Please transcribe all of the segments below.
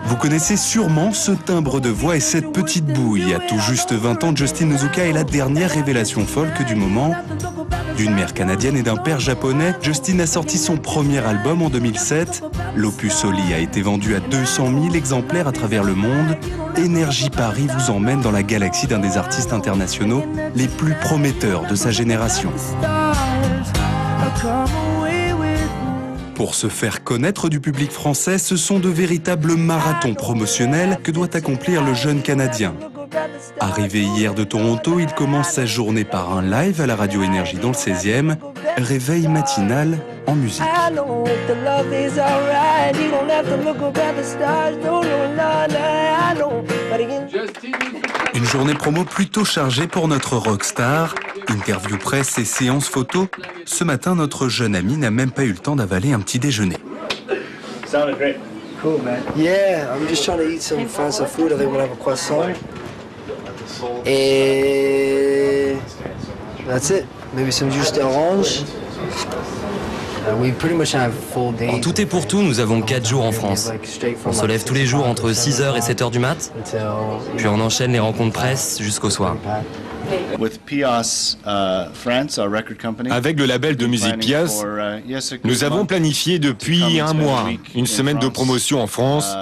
Vous connaissez sûrement ce timbre de voix et cette petite bouille. À tout juste 20 ans, Justin Nozuka est la dernière révélation folk du moment. D'une mère canadienne et d'un père japonais, Justin a sorti son premier album en 2007. L'opus Soli a été vendu à 200 000 exemplaires à travers le monde. Énergie Paris vous emmène dans la galaxie d'un des artistes internationaux les plus prometteurs de sa génération. Pour se faire connaître du public français, ce sont de véritables marathons promotionnels que doit accomplir le jeune Canadien. Arrivé hier de Toronto, il commence sa journée par un live à la Radio Énergie dans le 16e, réveil matinal en musique. Une journée promo plutôt chargée pour notre rockstar. Interview presse et séance photo. Ce matin, notre jeune ami n'a même pas eu le temps d'avaler un petit déjeuner. Cool, man. Yeah, I'm just trying to eat some fancy food. I think we'll have a croissant. Et that's it. Maybe some juice d'orange. We pretty much have full day. En tout et pour tout, nous avons 4 jours en France. On se lève tous les jours entre 6h et 7h du mat, puis on enchaîne les rencontres presse jusqu'au soir. Avec le label de musique Pias, nous avons planifié depuis un mois une semaine de promotion en France,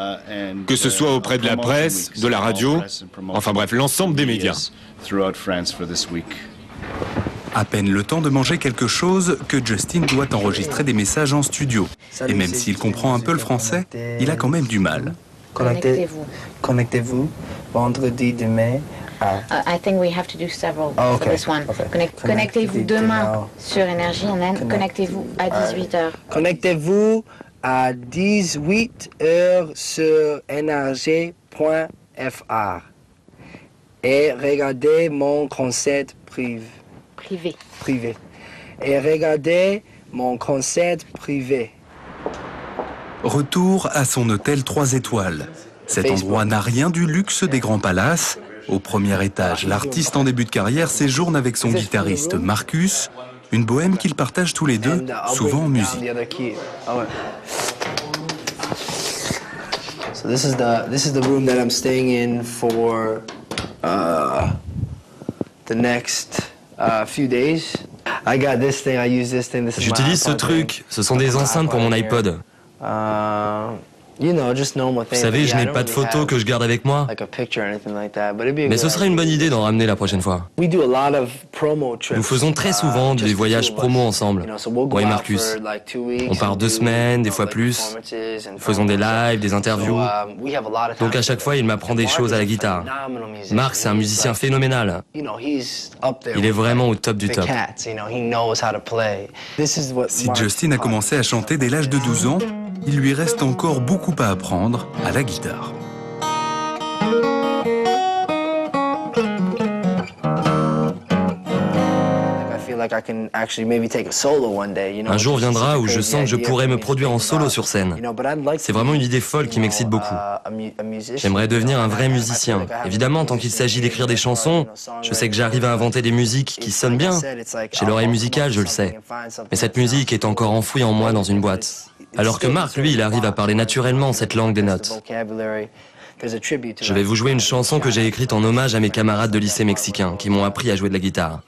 que ce soit auprès de la presse, de la radio, enfin bref, l'ensemble des médias. À peine le temps de manger quelque chose que Justin doit enregistrer des messages en studio. Et même s'il comprend un peu le français, il a quand même du mal. Connectez-vous vendredi demain. I think we have to do several for this one. Connectez-vous demain sur Énergie and then connectez-vous à 18h. Connectez-vous à 18h sur énergie.fr et regardez mon concert privé. Et regardez mon concert privé. Retour à son hôtel 3 étoiles. Cet endroit n'a rien du luxe des grands palaces. Au premier étage, l'artiste en début de carrière séjourne avec son guitariste Marcus, une bohème qu'ils partagent tous les deux, souvent en musique. So this is the room that I'm staying in for the next few days. I got this thing, I use this thing. J'utilise ce truc, ce sont des enceintes pour mon iPod. Vous savez, je n'ai pas de photos que je garde avec moi. Mais ce serait une bonne idée d'en ramener la prochaine fois. Nous faisons très souvent des voyages promo ensemble, moi et Marcus. On part 2 semaines, des fois plus. Nous faisons des lives, des interviews. Donc à chaque fois, il m'apprend des choses à la guitare. Marc, c'est un musicien phénoménal. Il est vraiment au top du top. Si Justin a commencé à chanter dès l'âge de 12 ans, il lui reste encore beaucoup à apprendre à la guitare. Un jour viendra où je sens que je pourrais me produire en solo sur scène. C'est vraiment une idée folle qui m'excite beaucoup. J'aimerais devenir un vrai musicien. Évidemment, tant qu'il s'agit d'écrire des chansons, je sais que j'arrive à inventer des musiques qui sonnent bien. J'ai l'oreille musicale, je le sais. Mais cette musique est encore enfouie en moi dans une boîte. Alors que Marc, lui, il arrive à parler naturellement cette langue des notes. Je vais vous jouer une chanson que j'ai écrite en hommage à mes camarades de lycée mexicains qui m'ont appris à jouer de la guitare.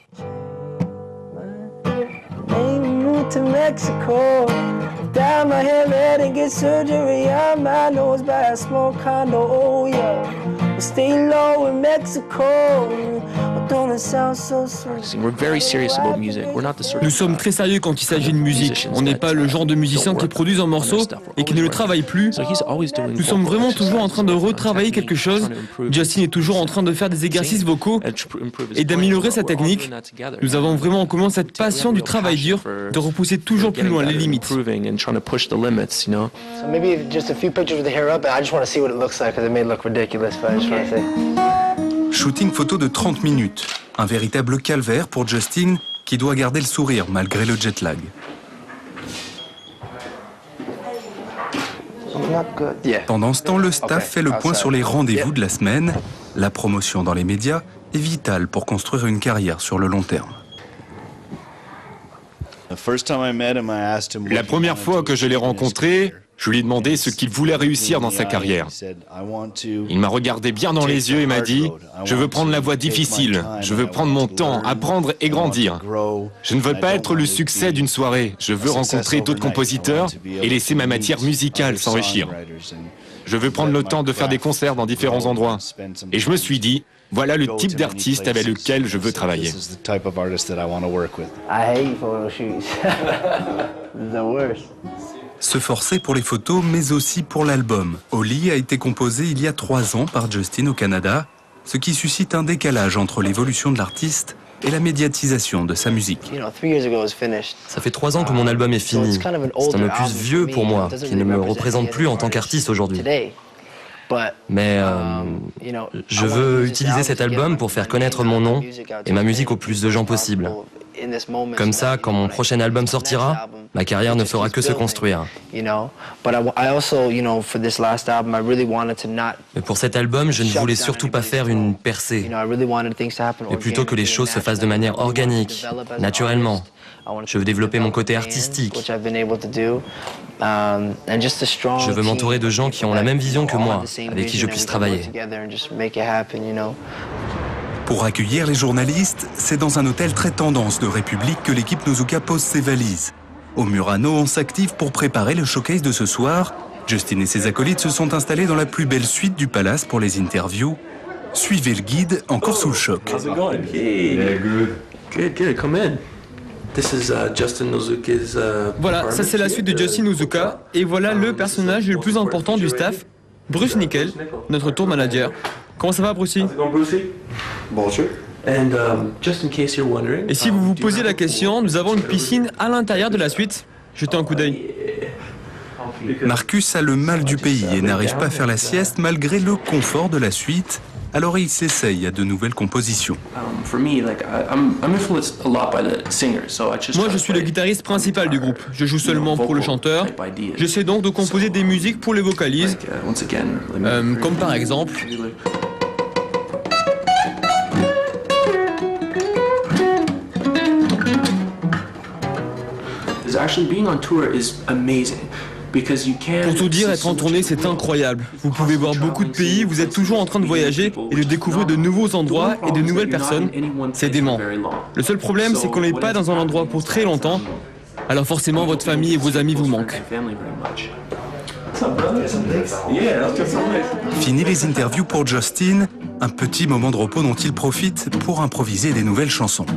Nous sommes très sérieux quand il s'agit de musique. On n'est pas le genre de musiciens qui produisent un morceau et qui ne le travaillent plus. Nous sommes vraiment toujours en train de retravailler quelque chose. Justin est toujours en train de faire des exercices vocaux et d'améliorer sa technique. Nous avons vraiment en commun cette passion du travail dur, de repousser toujours plus loin les limites. Shooting photo de 30 minutes. Un véritable calvaire pour Justin qui doit garder le sourire malgré le jet lag. Pendant ce temps, le staff fait le point sur les rendez-vous de la semaine. La promotion dans les médias est vitale pour construire une carrière sur le long terme. La première fois que je l'ai rencontré, je lui ai demandé ce qu'il voulait réussir dans sa carrière. Il m'a regardé bien dans les yeux et m'a dit « Je veux prendre la voie difficile, je veux prendre mon temps, apprendre et grandir. Je ne veux pas être le succès d'une soirée, je veux rencontrer d'autres compositeurs et laisser ma matière musicale s'enrichir. Je veux prendre le temps de faire des concerts dans différents endroits. » Et je me suis dit « Voilà le type d'artiste avec lequel je veux travailler. » Se forcer pour les photos, mais aussi pour l'album. Holly a été composé il y a 3 ans par Justin au Canada, ce qui suscite un décalage entre l'évolution de l'artiste et la médiatisation de sa musique. Ça fait 3 ans que mon album est fini. C'est un opus vieux pour moi, qui ne me représente plus en tant qu'artiste aujourd'hui. Mais je veux utiliser cet album pour faire connaître mon nom et ma musique au plus de gens possible. Comme ça, quand mon prochain album sortira, ma carrière ne fera que se construire. Mais pour cet album, je ne voulais surtout pas faire une percée, mais plutôt que les choses se fassent de manière organique, naturellement. Je veux développer mon côté artistique. Je veux m'entourer de gens qui ont la même vision que moi, avec qui je puisse travailler. Pour accueillir les journalistes, c'est dans un hôtel très tendance de République que l'équipe Nozuka pose ses valises. Au Murano, on s'active pour préparer le showcase de ce soir. Justin et ses acolytes se sont installés dans la plus belle suite du palace pour les interviews. Suivez le guide, encore sous le choc. Voilà, ça c'est la suite de Justin Nozuka, et voilà le personnage le plus important du staff, Bruce Nickel, notre tour manager. Comment ça va, Brucey? Bonjour. Et si vous vous posiez la question, nous avons une piscine à l'intérieur de la suite. Jetez un coup d'œil. Marcus a le mal du pays et n'arrive pas à faire la sieste malgré le confort de la suite. Alors il s'essaye à de nouvelles compositions. Moi, je suis le guitariste principal du groupe. Je joue seulement pour le chanteur. J'essaie donc de composer des musiques pour les vocalises, comme par exemple... Pour tout dire, être en tournée, c'est incroyable. Vous pouvez voir beaucoup de pays, vous êtes toujours en train de voyager et de découvrir de nouveaux endroits et de nouvelles personnes. C'est dément. Le seul problème, c'est qu'on n'est pas dans un endroit pour très longtemps. Alors forcément, votre famille et vos amis vous manquent. Fini les interviews pour Justin, un petit moment de repos dont il profite pour improviser des nouvelles chansons.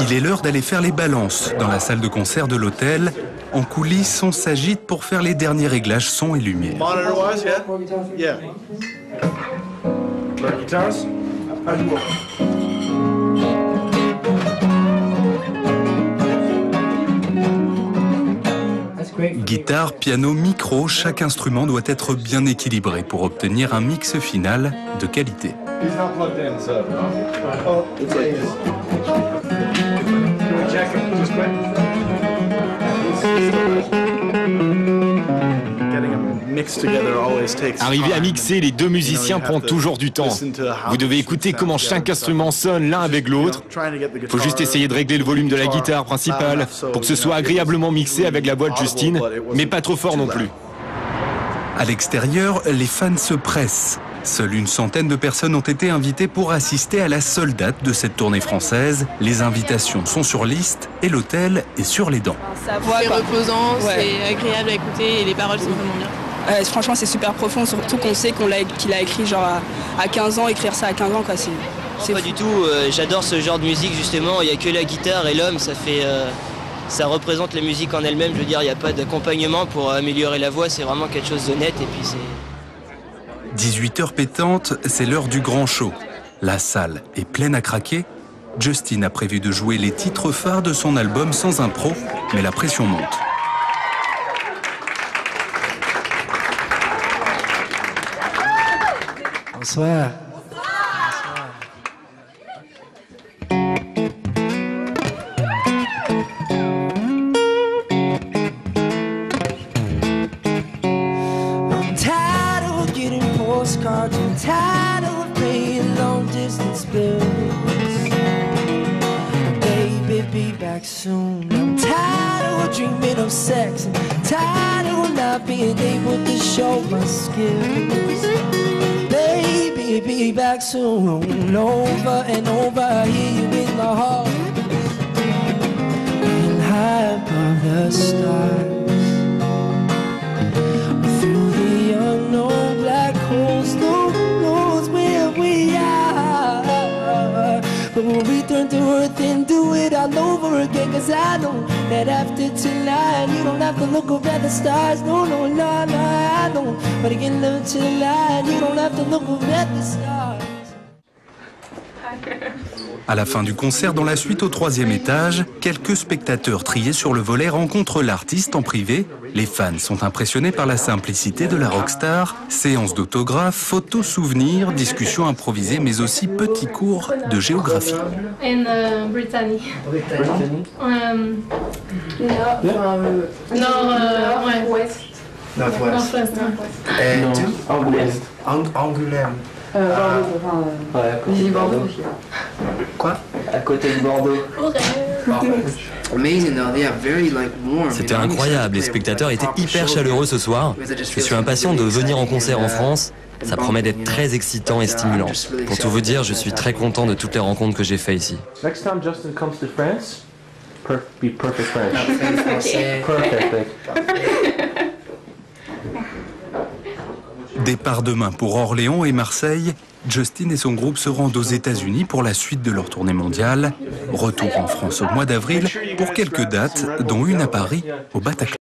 Il est l'heure d'aller faire les balances dans la salle de concert de l'hôtel. En coulisses, on s'agite pour faire les derniers réglages son et lumière. Guitare, piano, micro, chaque instrument doit être bien équilibré pour obtenir un mix final de qualité. Arriver à mixer les deux musiciens prend toujours du temps. Vous devez écouter comment chaque instrument sonne l'un avec l'autre. Il faut juste essayer de régler le volume de la guitare principale pour que ce soit agréablement mixé avec la voix de Justin, mais pas trop fort non plus. À l'extérieur, les fans se pressent. Seule une centaine de personnes ont été invitées pour assister à la seule date de cette tournée française. Les invitations sont sur liste et l'hôtel est sur les dents. C'est reposant, c'est agréable à écouter et les paroles sont vraiment bien. Franchement, c'est super profond, surtout qu'on sait qu'il a écrit genre à 15 ans, écrire ça à 15 ans, quoi. C'est pas du tout, j'adore ce genre de musique justement, il n'y a que la guitare et l'homme, ça représente la musique en elle-même, je veux dire, il n'y a pas d'accompagnement pour améliorer la voix, c'est vraiment quelque chose de net et puis c'est... 18h pétante, c'est l'heure du grand show. La salle est pleine à craquer. Justin a prévu de jouer les titres phares de son album sans impro, mais la pression monte. Bonsoir. I'm tired of paying long distance bills. Baby, be back soon. I'm tired of dreaming of sex. I'm tired of not being able to show my skills. Baby, be back soon. Over and over, I hear you in the hall. And high above the stars. Through the unknown black holes, no one knows where we are. But we'll return to earth and do it all over again. Cause I know that after tonight you don't have to look up at the stars. No, no, no, no, I don't. But again, live tonight, you don't have to look up at the stars. À la fin du concert, dans la suite au 3e étage, quelques spectateurs triés sur le volet rencontrent l'artiste en privé. Les fans sont impressionnés par la simplicité de la rockstar. Séance d'autographes, photos, souvenirs, discussions improvisées, mais aussi petits cours de géographie. En Brittany. Nord-ouest. Nord-ouest. Angoulême. Bordeaux. Quoi? À côté de Bordeaux. C'était incroyable, les spectateurs étaient hyper chaleureux ce soir. Je suis impatient de venir en concert en France. Ça promet d'être très excitant et stimulant. Pour tout vous dire, je suis très content de toutes les rencontres que j'ai faites ici. Next time Justin comes to France, be perfect French. Perfect. Départ demain pour Orléans et Marseille. Justin et son groupe se rendent aux États-Unis pour la suite de leur tournée mondiale. Retour en France au mois d'avril pour quelques dates, dont une à Paris, au Bataclan.